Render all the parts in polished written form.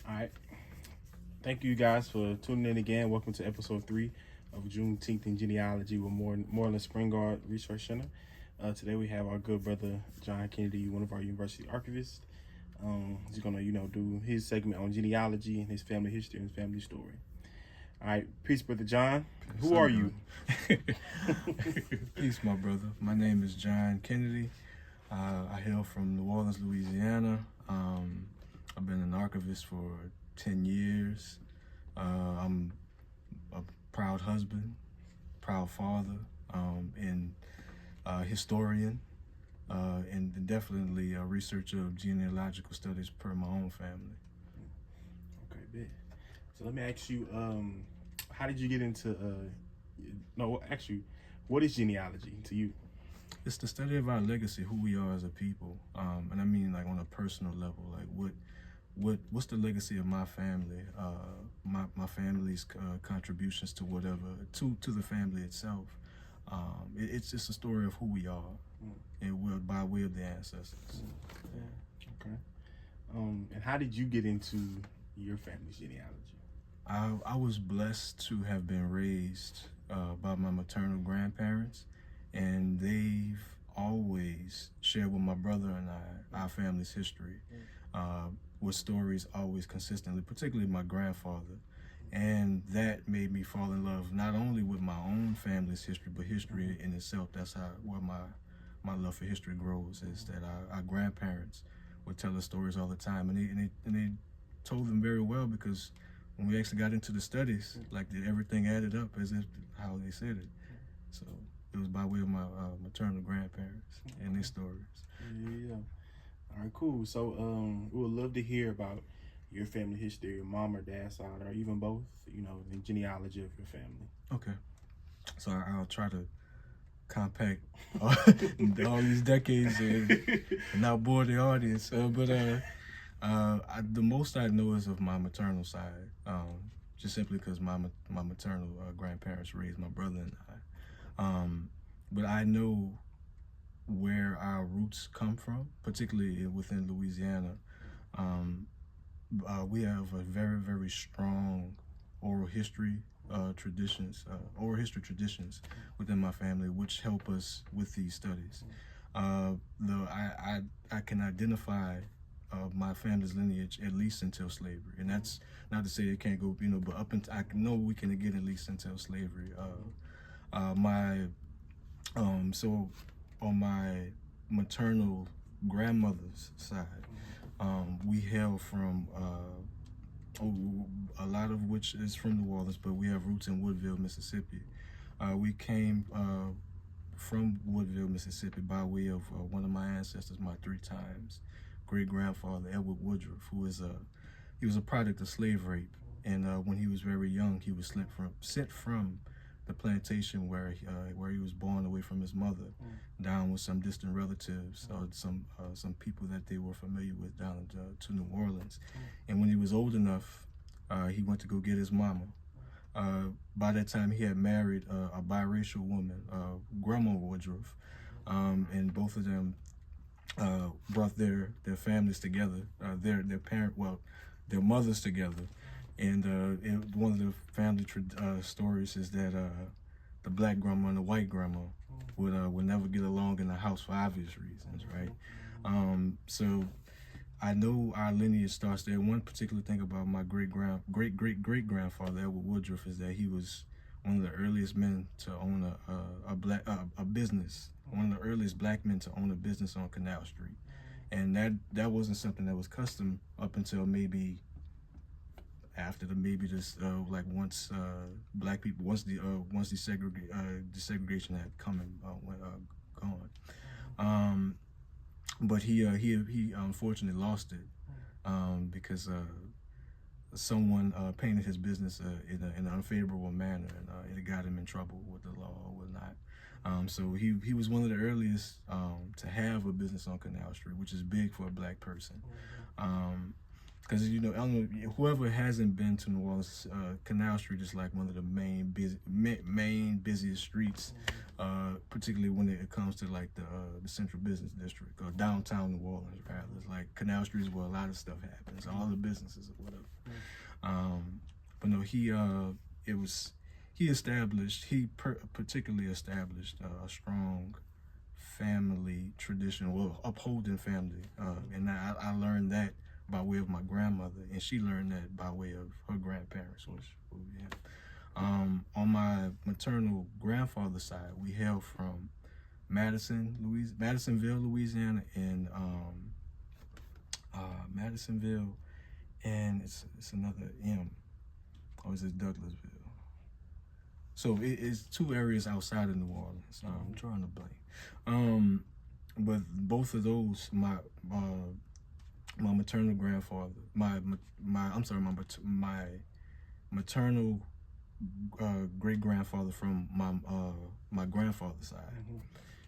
All right. Thank you guys for tuning in again. Welcome to episode 3 of Juneteenth and Genealogy with Moorland-Spingarn Research Center. Today we have our good brother John Kennedy, one of our university archivists. He's gonna, do his segment on genealogy and his family history and his family story. All right, peace, brother John. Who are you? Peace, my brother. My name is John Kennedy. I hail from New Orleans, Louisiana. I've been an archivist for 10 years. I'm a proud husband, proud father, and historian, and definitely a researcher of genealogical studies per my own family. Okay, big. So let me ask you, how did you get into, what is genealogy to you? It's the study of our legacy, who we are as a people, and I mean like on a personal level, like what's the legacy of my family, my family's contributions to whatever, to the family itself. It's just a story of who we are, and by way of the ancestors. Yeah. Okay. And how did you get into your family's genealogy? I was blessed to have been raised by my maternal grandparents, and they've always shared with my brother and I our family's history, with stories always consistently, particularly my grandfather. And that made me fall in love not only with my own family's history, but history in itself. That's where my love for history grows, is that our grandparents would tell us stories all the time, and they told them very well, because when we actually got into the studies, like everything added up as if how they said it. So it was by way of my maternal grandparents and their stories. Yeah. All right, cool. So we would love to hear about your family history, your mom or dad's side, or even both, the genealogy of your family. Okay. So I'll try to compact all these decades and not bore the audience. But the most I know is of my maternal side, just simply because my maternal grandparents raised my brother and I. But I know where our roots come from, particularly within Louisiana. We have a very, very strong oral history traditions within my family, which help us with these studies. Though I can identify my family's lineage at least until slavery, and that's not to say it can't go, but up until I know we can get at least until slavery. So on my maternal grandmother's side, we hail from a lot of which is from New Orleans, but we have roots in Woodville, Mississippi. We came from Woodville, Mississippi by way of one of my ancestors, my 3 times great-grandfather, Edward Woodruff, he was a product of slave rape. And when he was very young, he was sent from the plantation where he was born, away from his mother, down with some distant relatives, some people that they were familiar with, down to New Orleans. And when he was old enough, he went to go get his mama. By that time, he had married a biracial woman, Grandma Woodruff, and both of them brought their families together, their mothers together. And one of the family stories is that the black grandma and the white grandma would never get along in the house for obvious reasons, right? So I know our lineage starts there. One particular thing about my great-great-great-grandfather, Edward Woodruff, is that he was one of the earliest men to own a business, one of the earliest black men to own a business on Canal Street. And that wasn't something that was custom up until maybe after once black people, once the desegregation had come and gone. But he unfortunately lost it because someone painted his business in an unfavorable manner, and it got him in trouble with the law or whatnot. So he was one of the earliest to have a business on Canal Street, which is big for a black person. Because whoever hasn't been to New Orleans, Canal Street is like one of the main busiest streets particularly when it comes to like the Central Business District or downtown New Orleans, rather. It's like Canal Street is where a lot of stuff happens, all the businesses or whatever. But no, he particularly established a strong family tradition, well, upholding family, and I learned that by way of my grandmother, and she learned that by way of her grandparents, which on my maternal grandfather's side, we hail from Madisonville, Louisiana, and Madisonville, and it's another M, or is it Douglasville? So it's two areas outside of New Orleans. I'm drawing a blank. But both of those, my maternal grandfather, my maternal great grandfather from my grandfather's side.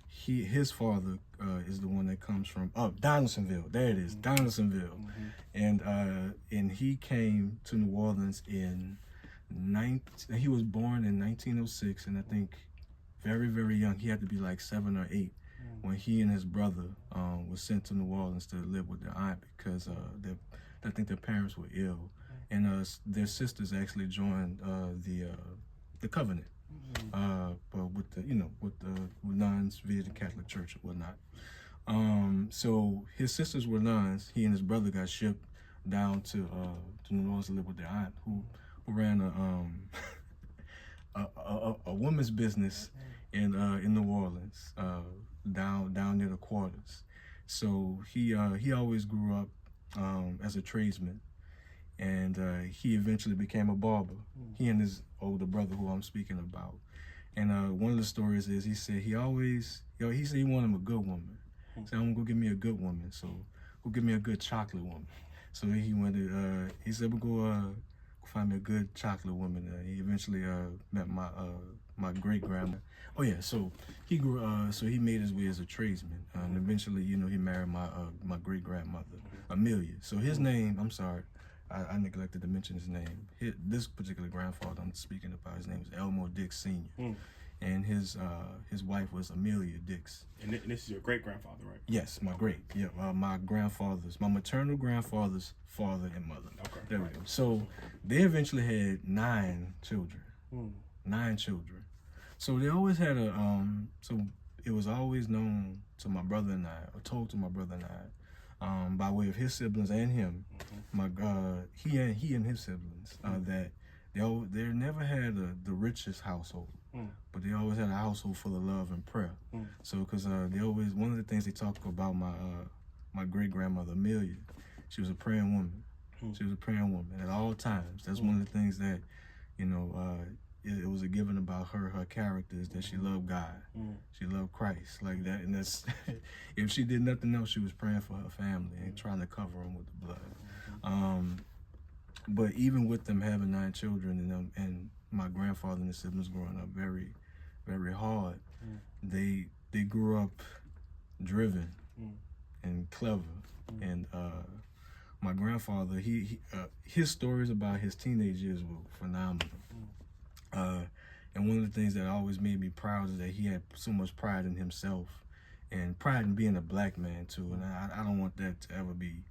His father is the one that comes from Donaldsonville. There it is, Donaldsonville, and he came to New Orleans he was born in 1906, and I think very, very young. He had to be like 7 or 8 when he and his brother was sent to New Orleans to live with their aunt because I think their parents were ill, and their sisters actually joined the Covenant, but with the nuns via the Catholic Church and whatnot. So his sisters were nuns. He and his brother got shipped down to New Orleans to live with their aunt, who ran a woman's business in New Orleans, down near the quarters. So he always grew up as a tradesman, and he eventually became a barber. He and his older brother, who I'm speaking about. And one of the stories is he said he said he wanted a good woman. He said, I'm gonna go get me a good woman. So go get me a good chocolate woman. So he went. He said, we'll go find me a good chocolate woman. He eventually met my great grandma. Oh yeah, so he grew. So he made his way as a tradesman, and eventually, he married my great grandmother, Amelia. So his name, I'm sorry, I neglected to mention his name. This particular grandfather I'm speaking about, his name was Elmore Dix Sr. And his wife was Amelia Dix. And this is your great grandfather, right? Yes, my great. Yeah, my maternal grandfather's father and mother. Okay. There we go. So they eventually had 9 children. 9 children. So they always had so it was always known to my brother and I, or told to my brother and I, by way of his siblings and him, he and his siblings, that they never had the richest household. But they always had a household full of love and prayer. So, because one of the things they talk about my great grandmother Amelia, she was a praying woman. She was a praying woman at all times. That's one of the things that, it was a given about her character is that she loved God. She loved Christ like that. And that's, if she did nothing else, she was praying for her family and trying to cover them with the blood. But even with them having 9 children and my grandfather and his siblings growing up very, very hard, they grew up driven and clever. And my grandfather, his stories about his teenage years were phenomenal. And one of the things that always made me proud is that he had so much pride in himself and pride in being a black man too. And I don't want that to ever be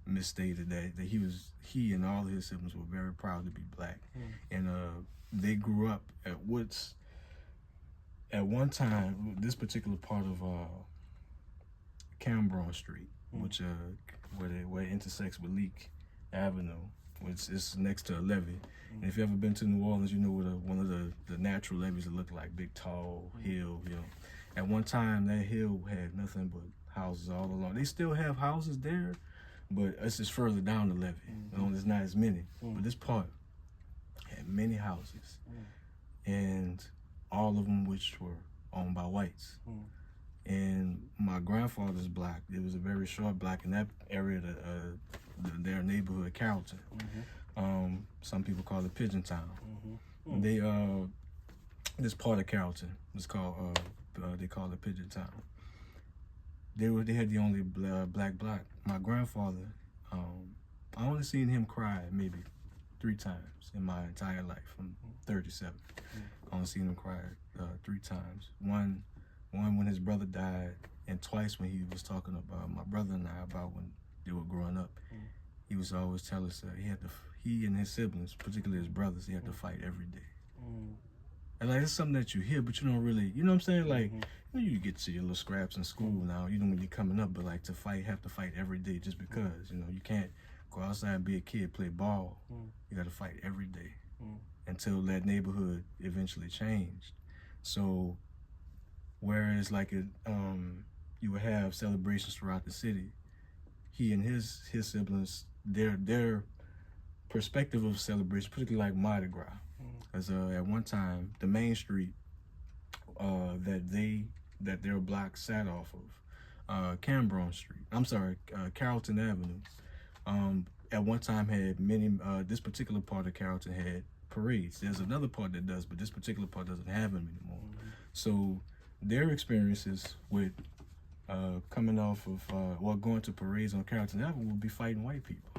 misstated, that he and all of his siblings were very proud to be black. And they grew up at one time, this particular part of Cambron Street, which where it intersects with Leak Avenue, which is next to a levee. And if you ever been to New Orleans, you know what one of the natural levees that look like, big tall hill. At one time that hill had nothing but houses all along. They still have houses there, but it's just further down the levee. There's not as many. But this part had many houses, and all of them which were owned by whites. And my grandfather's block, it was a very short block in that area, their neighborhood, Carrollton. Some people call it Pigeon Town. They this part of Carrollton was called they call it Pigeon Town. They had the only black block. My grandfather, I only seen him cry maybe 3 times in my entire life. I'm 37. I only seen him cry 3 times. One when his brother died, and twice when he was talking about my brother and I about when they were growing up. He was always tell us he and his siblings, particularly his brothers, he had to fight every day. And like, it's something that you hear, but you don't really, you know what I'm saying? Like, you know, you get to your little scraps in school now, you know, when you're coming up, but like have to fight every day just because, you know, you can't go outside and be a kid, play ball. You got to fight every day until that neighborhood eventually changed. So, whereas like you would have celebrations throughout the city, he and his siblings, their perspective of celebration, particularly like Mardi Gras, as at one time the main street that their block sat off of, Carrollton Avenue, at one time had many. This particular part of Carrollton had parades. There's another part that does, but this particular part doesn't have them anymore. So their experiences with coming off of going to parades on Carrollton Avenue would be fighting white people.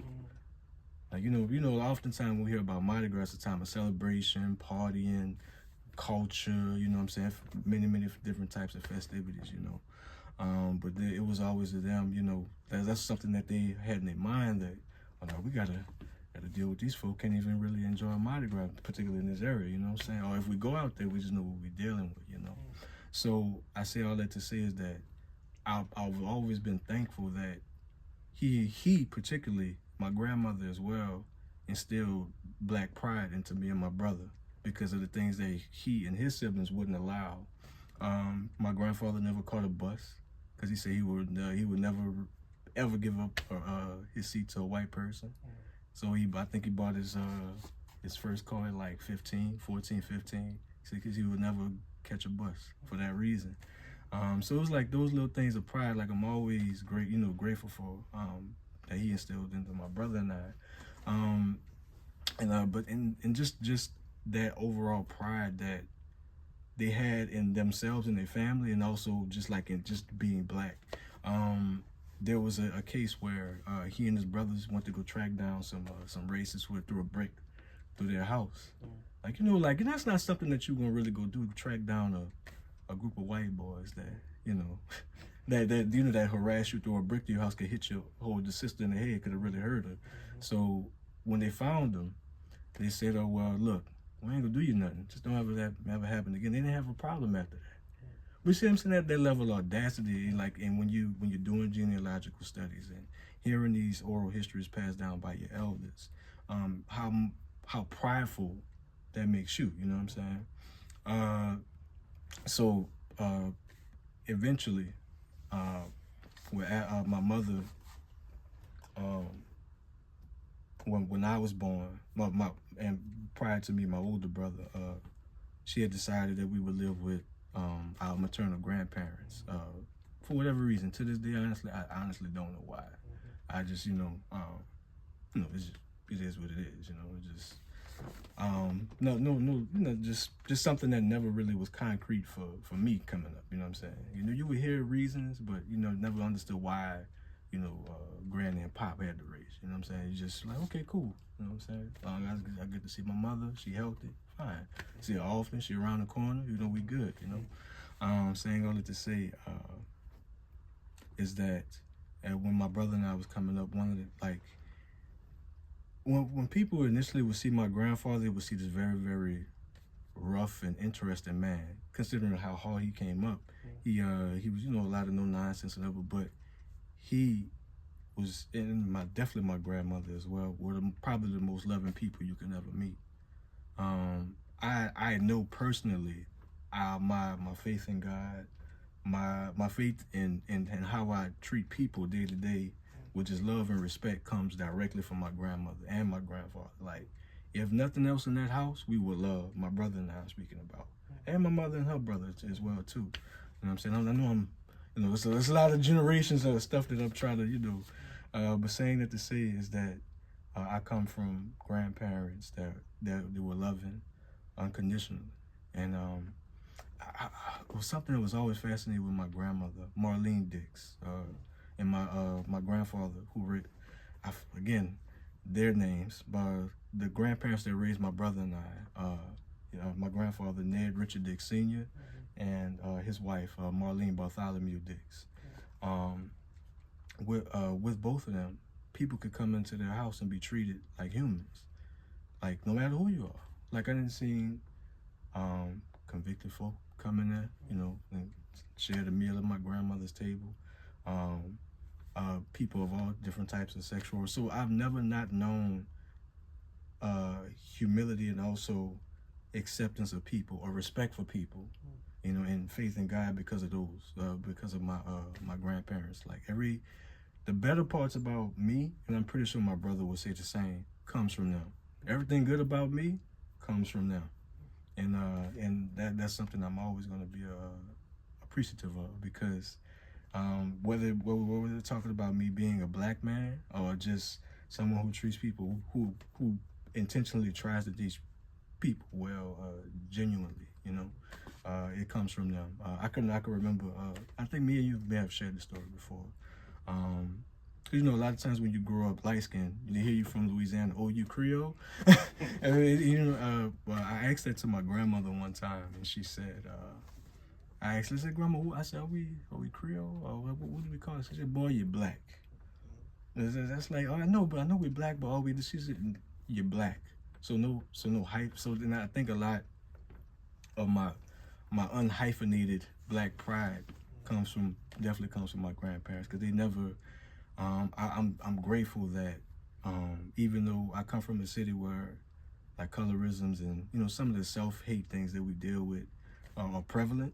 Like, you know, oftentimes we hear about Mardi Gras, a time of celebration, partying, culture, you know what I'm saying? Many different types of festivities, you know. But it was always to them, you know, that's something that they had in their mind that, oh no, we gotta deal with these folk, can't even really enjoy Mardi Gras, particularly in this area, you know what I'm saying? Or if we go out there, we just know what we're dealing with, you know. So I say all that to say is that I've always been thankful that he particularly, my grandmother as well, instilled black pride into me and my brother because of the things that he and his siblings wouldn't allow. My grandfather never caught a bus because he said he would never ever give up his seat to a white person. So I think he bought his first car at like 14, 15, because he would never catch a bus for that reason. So it was like those little things of pride. Like, I'm always grateful for that he instilled into my brother and I. But just that overall pride that they had in themselves and their family, and also just like in just being black. There was a case where he and his brothers went to go track down some racists who had threw a brick through their house. Like, you know, like, that's not something that you're gonna really go do, track down a group of white boys that, you know, that harass you, throw a brick to your house, could hit the sister in the head, could have really hurt her. So when they found them, they said, oh, well, look, we ain't gonna do you nothing. Just don't ever happen again. They didn't have a problem after that. We see them saying at that level of audacity, like, and when you're doing genealogical studies and hearing these oral histories passed down by your elders, how prideful that makes you. You know what I'm saying? So eventually, my mother, when I was born, and prior to me, my older brother, she had decided that we would live with our maternal grandparents. For whatever reason, to this day, I honestly don't know why. I just, it is what it is. Just something that never really was concrete for me coming up. You know what I'm saying? You would hear reasons, but never understood why. Granny and Pop had the race. You know what I'm saying? You just like, okay, cool. You know what I'm saying? I get to see my mother. She healthy, fine. See her often. She around the corner. We good. Saying all that to say is that when my brother and I was coming up, one of the when people initially would see my grandfather, they would see this very, very rough and interesting man, considering how hard he came up. He was a lot of no nonsense and whatever, but he was, and definitely my grandmother as well, were probably the most loving people you can ever meet. I know personally, my faith in God, my faith in how I treat people day to day, with just love and respect, comes directly from my grandmother and my grandfather. Like, if nothing else in that house, we would love, my brother and I am speaking about, and my mother and her brother as well too. You know what I'm saying? I know there's a lot of generations of stuff that I'm trying to, but saying that to say is that I come from grandparents that they were loving unconditionally. And it was something that was always fascinating with my grandmother, Marlene Dix, and my grandfather, who again, their names, but the grandparents that raised my brother and I, my grandfather Ned Richard Dix Sr. and his wife Marlene Bartholomew Dix. With both of them, people could come into their house and be treated like humans, like no matter who you are. Like I didn't see convicted folk come in there, and share the meal at my grandmother's table. People of all different types of sexual. So I've never not known humility and also acceptance of people or respect for people, and faith in God because of those, because of my grandparents. Like the better parts about me, and I'm pretty sure my brother would say the same, comes from them. Everything good about me comes from them, and that's something I'm always going to be appreciative of, because whether they're talking about me being a black man or just someone who treats people who intentionally tries to teach people well, genuinely, it comes from them. I can remember. I think me and you may have shared the story before. A lot of times when you grow up light skinned, they hear you from Louisiana. Oh, you Creole? Well, I asked that to my grandmother one time, and she said, I said, Grandma, I said, are we Creole? Or what do we call it? She said, boy, you're black. That's like, oh, I know we're black, but she said, you're black. So no hype. So then I think a lot of my unhyphenated black pride definitely comes from my grandparents, because they never. I'm grateful that even though I come from a city where like colorisms and some of the self-hate things that we deal with are prevalent,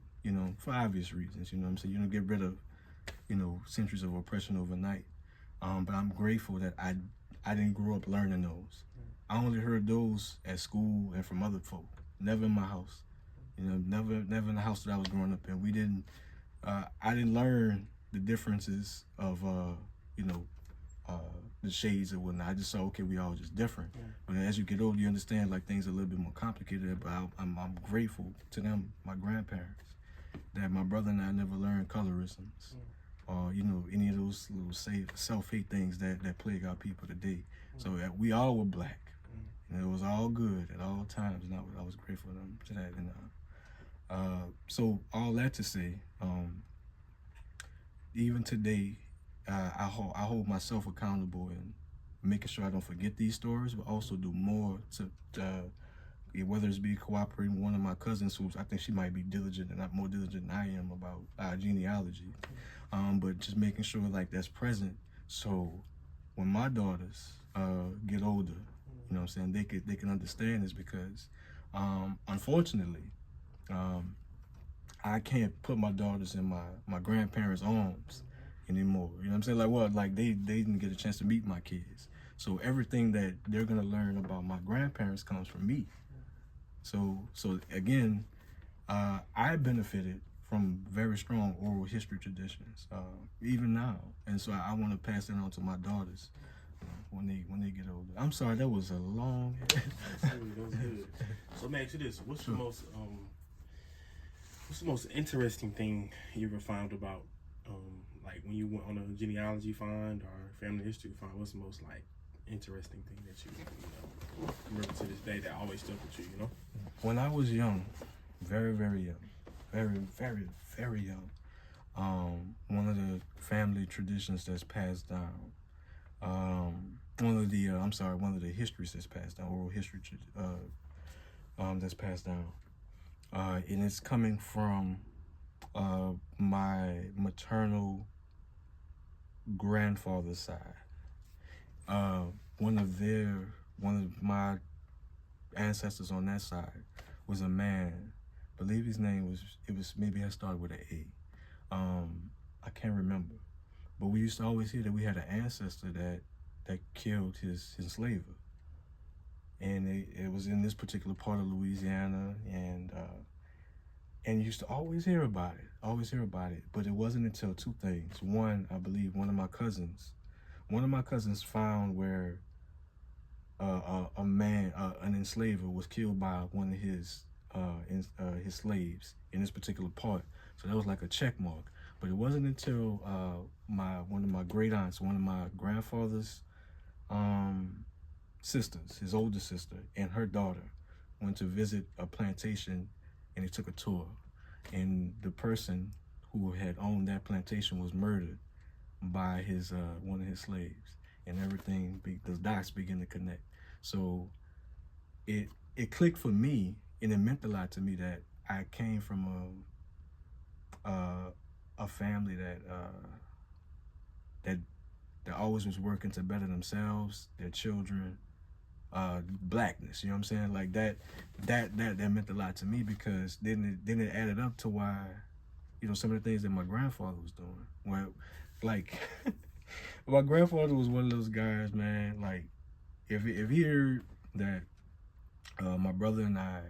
for obvious reasons. You know what I'm saying? You don't get rid of centuries of oppression overnight. But I'm grateful that I didn't grow up learning those. I only heard those at school and from other folk. Never in my house. Never in the house that I was growing up in. We didn't. I didn't learn the differences of the shades and whatnot. I just saw, okay, we all just different. Yeah. But as you get older, you understand like things are a little bit more complicated. But I'm grateful to them, my grandparents, that my brother and I never learned colorisms. Or any of those little self-hate things that plague our people today. So we all were black, and it was all good at all times, and I was grateful to that. And so all that to say, even today, I hold myself accountable in making sure I don't forget these stories, but also do more to whether it's be cooperating with one of my cousins, who I think she might be diligent and not more diligent than I am about genealogy. But just making sure like that's present, so when my daughters get older, what I'm saying, they can understand this, because unfortunately I can't put my daughters in my grandparents' arms anymore. You know what I'm saying? Like what? Like they didn't get a chance to meet my kids, so everything that they're gonna learn about my grandparents comes from me. So again, I benefited from very strong oral history traditions, even now, and so I want to pass it on to my daughters when they get older. I'm sorry, that was a long. That was good. So let me ask you this: what's the most interesting thing you ever found about, like when you went on a genealogy find or family history find? What's the most like interesting thing that you remember to this day that always stuck with you? When I was young, very, very young, very, very, very young, one of the family traditions that's passed down, one of the histories that's passed down, oral history that's passed down, and it's coming from my maternal grandfather's side. One of my ancestors on that side was a man. I believe his name was maybe I started with an A. I can't remember, but we used to always hear that we had an ancestor that killed his enslaver, and it was in this particular part of Louisiana, and you used to always hear about it. But it wasn't until two things. One, I believe one of my cousins found where a man, an enslaver, was killed by one of his slaves in this particular part. So that was like a check mark. But it wasn't until one of my great aunts, one of my grandfather's sisters, his older sister and her daughter, went to visit a plantation, and they took a tour. And the person who had owned that plantation was murdered by his one of his slaves, and the dots begin to connect. So it clicked for me, and it meant a lot to me that I came from a family that always was working to better themselves, their children, blackness. You know what I'm saying? Like that meant a lot to me, because then it added up to why, you know, some of the things that my grandfather was doing. Well, like my grandfather was one of those guys, man. Like if he heard that my brother and I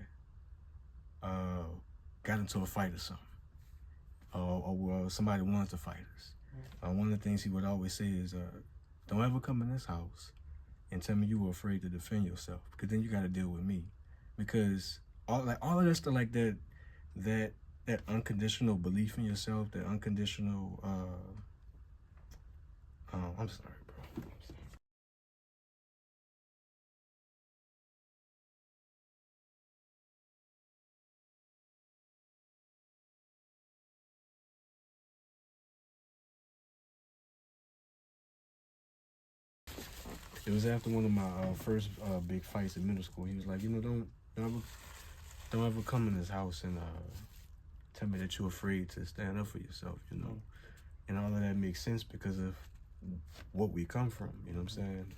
got into a fight or something, or somebody wanted to fight us, one of the things he would always say is, don't ever come in this house and tell me you were afraid to defend yourself, because then you got to deal with me. Because all of that stuff, like that unconditional belief in yourself, that unconditional I'm sorry, bro. I'm sorry. It was after one of my first big fights in middle school. He was like, you know, don't ever come in this house and tell me that you're afraid to stand up for yourself, you know. And all of that makes sense because of what we come from, you know what I'm saying?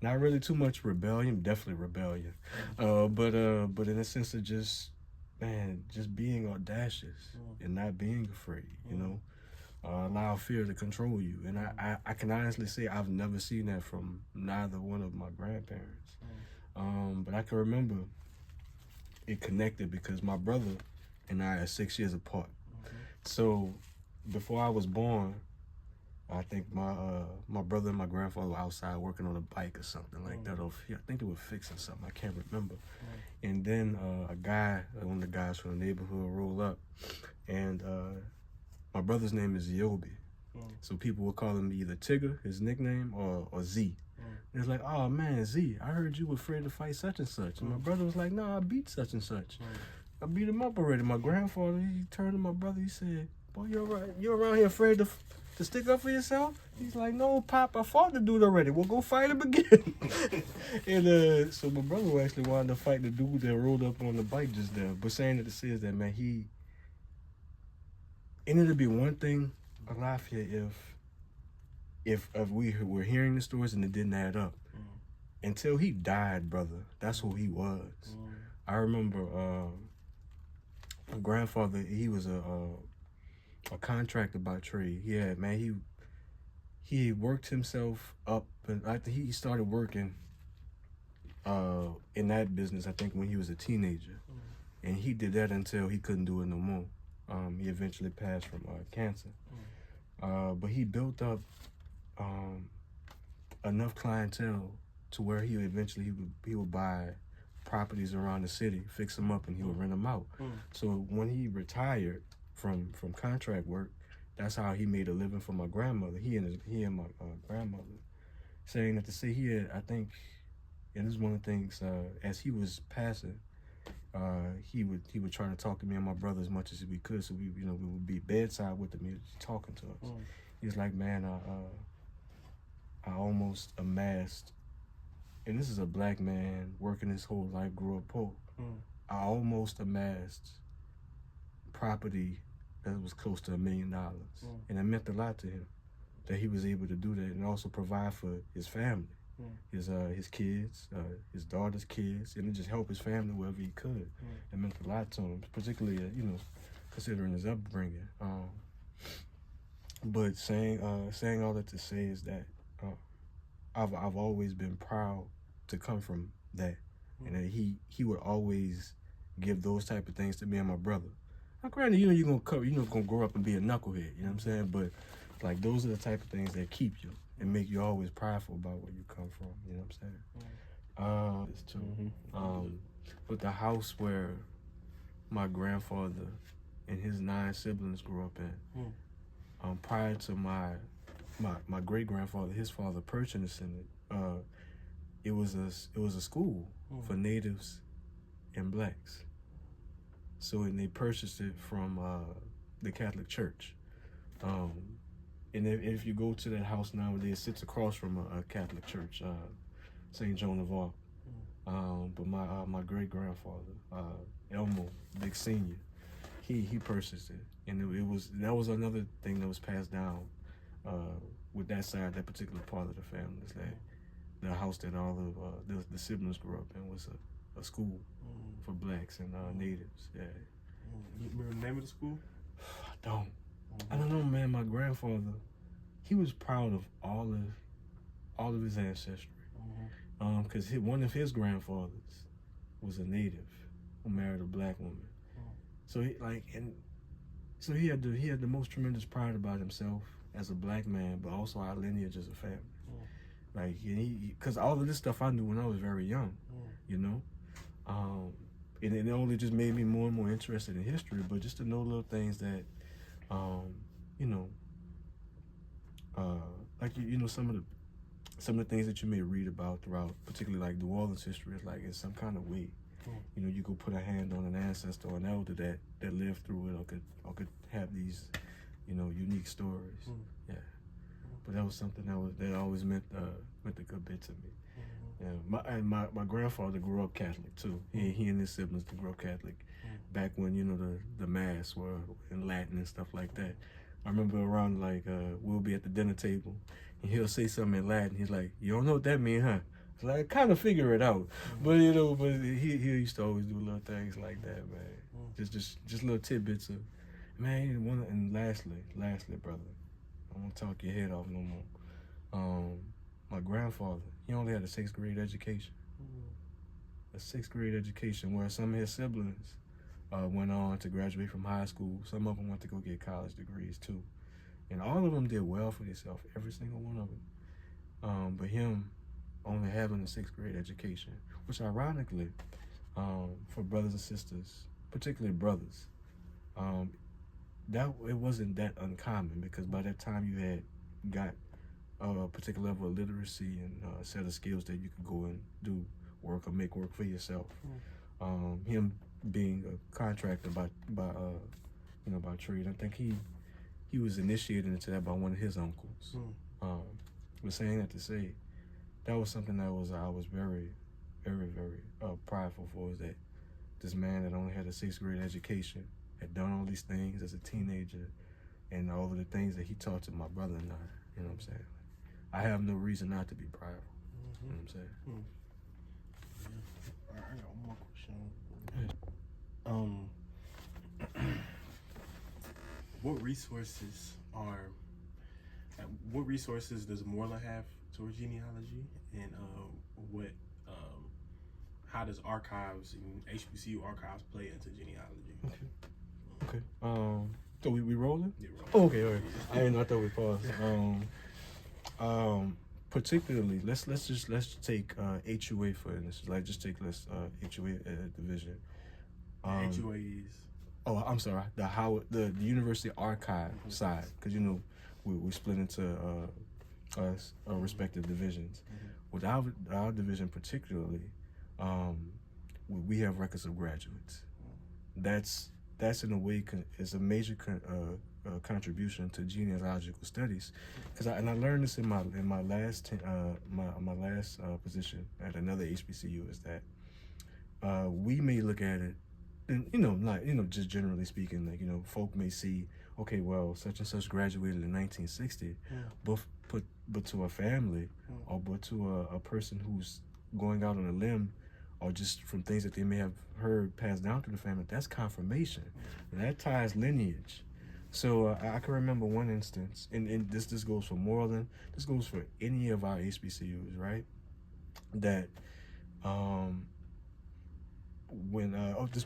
Not really too much rebellion, definitely rebellion, but in a sense of just being audacious and not being afraid, you know. Allow fear to control you. And I can honestly say I've never seen that from neither one of my grandparents. But I can remember it connected because my brother and I are 6 years apart. So before I was born, I think my brother and my grandfather were outside working on a bike or something like that. Or I think they were fixing something. I can't remember. And then one of the guys from the neighborhood rolled up, and my brother's name is Yobi. So people would call him either Tigger, his nickname, or Z. It's like, oh man, Z, I heard you were afraid to fight such and such. And my brother was like, no, I beat such and such. I beat him up already. My grandfather, he turned to my brother, he said, boy, you're around here afraid to stick up for yourself? He's like, no, Pop, I fought the dude already. We'll go fight him again. And so my brother actually wanted to fight the dude that rolled up on the bike just there. But saying that to say is that, man, and it'd be one thing, Alafia, if we were hearing the stories and it didn't add up. Until he died, brother, that's who he was. I remember my grandfather, he was a contractor by trade. Yeah, man, he worked himself up, and I think he started working in that business, I think, when he was a teenager. And he did that until he couldn't do it no more. He eventually passed from cancer. But he built up enough clientele to where he would buy properties around the city, fix them up, and he would rent them out. So when he retired from contract work, that's how he made a living for my grandmother. He and my grandmother. Saying that to say he had, I think, and this is one of the things, as he was passing, he would try to talk to me and my brother as much as we could. So we would be bedside with him. He was talking to us. He was like, man, I almost amassed, and this is a black man working his whole life, grew up poor. I almost amassed property that was close to $1 million. And it meant a lot to him that he was able to do that and also provide for his family, his kids, his daughter's kids, and just help his family wherever he could. It meant a lot to him, particularly, considering his upbringing. But saying all that to say is that I've always been proud to come from that, and that he would always give those type of things to me and my brother. Now, granted, you're gonna grow up and be a knucklehead, you know what I'm saying? But like, those are the type of things that keep you and make you always prideful about where you come from, you know what I'm saying? It's too. But the house where my grandfather and his 9 siblings grew up in, prior to my great grandfather, his father, purchasing it, it was a school for natives and blacks. So, and they purchased it from the Catholic Church. And if you go to that house nowadays, it sits across from a Catholic church, St. Joan of Arc. But my great grandfather, Elmo, Big Senior, he purchased it, and that was another thing that was passed down with that side, that particular part of the family, is that the house that all of the siblings grew up in was a school for blacks and natives. Yeah. You remember the name of the school? I don't know, man. My grandfather, he was proud of all of his ancestry. Because one of his grandfathers was a native who married a black woman. So he had the most tremendous pride about himself as a black man, but also our lineage as a family. Like, because all of this stuff I knew when I was very young, you know. And it only just made me more and more interested in history, but just to know little things that, you know, like some of the things that you may read about throughout, particularly like New Orleans history, is like in some kind of way, you know, you could put a hand on an ancestor or an elder that lived through it, or could have these, you know, unique stories. Yeah, but that was something that always meant a good bit to me. Yeah, my grandfather grew up Catholic too. He and his siblings grew up Catholic back when, you know, the mass were in Latin and stuff like that. I remember around, like, we'll be at the dinner table and he'll say something in Latin. He's like, "You don't know what that means, huh?" It's like, I kind of figure it out, but you know, but he used to always do little things like that, man. Just little tidbits of, man. And lastly, brother, I won't talk your head off no more. My grandfather, he only had a 6th grade education. A 6th grade education, where some of his siblings went on to graduate from high school. Some of them went to go get college degrees too. And all of them did well for themselves, every single one of them. But him only having a 6th grade education, which ironically, for brothers and sisters, particularly brothers, it wasn't that uncommon, because by that time you had got a particular level of literacy and a set of skills that you could go and do work or make work for yourself. Him being a contractor by trade, I think he was initiated into that by one of his uncles. But saying that to say, that was something that I was very, very, very prideful for, is that this man that only had a 6th grade education had done all these things as a teenager, and all of the things that he taught to my brother and I. You know what I'm saying? I have no reason not to be prideful. You know what I'm saying? I got one more question. What resources does Moorland have towards genealogy, and how does archives and HBCU archives play into genealogy? Okay. So we rolling? Yeah, rolling. Oh, okay, all right. I thought we paused. Particularly, let's take HUA for instance. Like, just take HUA division. HUA is. Oh, I'm sorry. The University Archive side, because, you know, we split into respective divisions. With our division particularly, we have records of graduates. That's in a way is a major contribution to genealogical studies, because I learned this in my last position at another HBCU, is that we may look at it, and just generally speaking, like, folk may see, okay, well, such and such graduated in 1960, but to a family, or but to a person who's going out on a limb, or just from things that they may have heard passed down through the family, that's confirmation. And that ties lineage. So I can remember one instance, and this goes for Moorland, this goes for any of our HBCUs, right? That when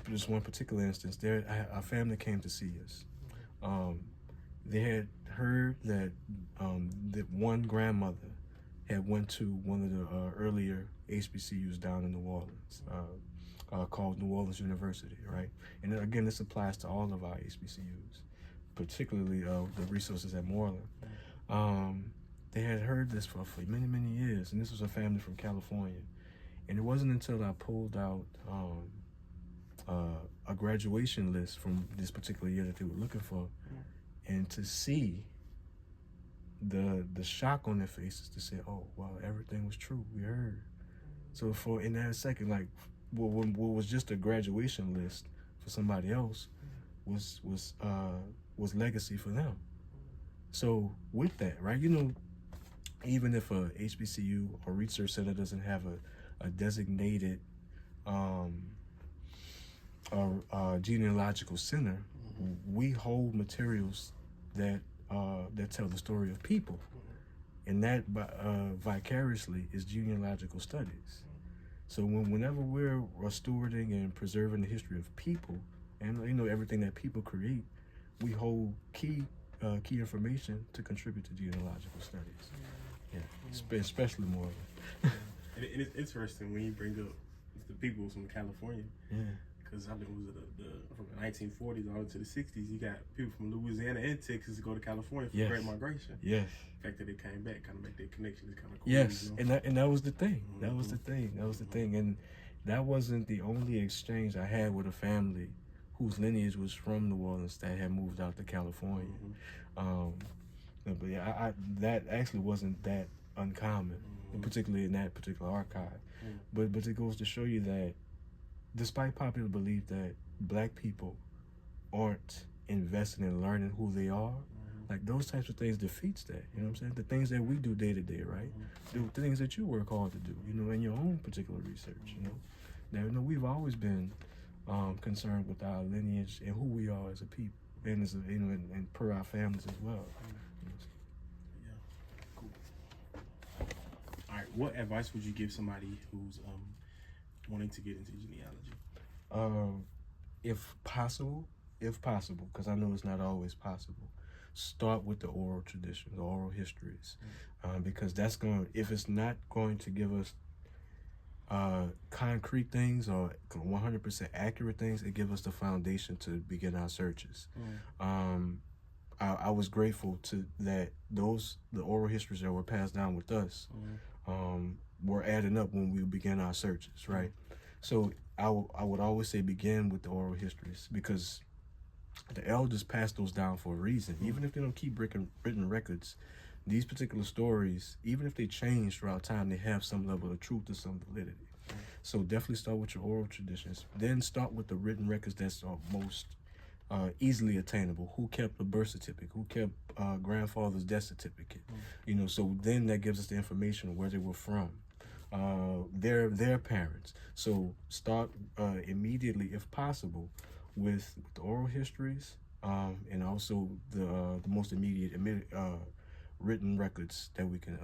this one particular instance, a family came to see us. They had heard that that one grandmother had went to one of the earlier HBCUs down in New Orleans, called New Orleans University, right? And then, again, this applies to all of our HBCUs, particularly the resources at Moorland. they had heard this for many, many years, and this was a family from California. And it wasn't until I pulled out a graduation list from this particular year that they were looking for, and to see the shock on their faces to say, "Oh, wow, everything was true. We heard." So for in that second, like what was just a graduation list for somebody else was legacy for them. So with that, right, you know, even if a HBCU or research center doesn't have a designated genealogical center, we hold materials that tell the story of people, and that vicariously is genealogical studies. So whenever we're stewarding and preserving the history of people, and you know everything that people create, we hold key information to contribute to genealogical studies. Yeah, especially more. And it's interesting when you bring up the people from California. Yeah. Because I think it was from the 1940s all to the 60s, you got people from Louisiana and Texas go to California for Great Migration. Yes. The fact that they came back kind of make their connection is kind of cool. Yes, you know? and that was the thing. That was the thing. That was the thing. And that wasn't the only exchange I had with a family whose lineage was from New Orleans that had moved out to California. But yeah, that actually wasn't that uncommon, particularly in that particular archive. But it goes to show you that despite popular belief that Black people aren't invested in learning who they are, like those types of things defeats that. You know what I'm saying? The things that we do day to day, right? The things that you work hard to do, you know, in your own particular research, you know. Now, you know, we've always been concerned with our lineage and who we are as a people, and as a, you know, and per our families as well. Yeah, cool. All right, what advice would you give somebody who's wanting to get into genealogy? If possible, because I know it's not always possible, start with the oral tradition, the oral histories, because that's going. If it's not going to give us concrete things or 100% accurate things, it gives us the foundation to begin our searches. I was grateful to that the oral histories that were passed down with us were adding up when we began our searches, right? So I would always say begin with the oral histories, because the elders passed those down for a reason. Even if they don't keep written records, these particular stories, even if they change throughout time, they have some level of truth or some validity. So definitely start with your oral traditions. Then start with the written records that's most easily attainable. Who kept a birth certificate? Who kept grandfather's death certificate? You know, so then that gives us the information of where they were from. Their parents. So start immediately, if possible, with the oral histories, and also the most immediate written records that we can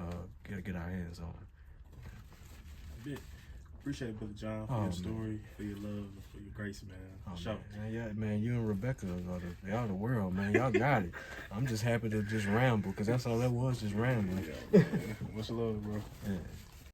get our hands on. Appreciate it, Brother John, for your story, for your love, and for your grace, man. Man, you and Rebecca y'all the world, man. Y'all got it. I'm just happy to just ramble, because that's all that was, just rambling. Much love, bro. Yeah.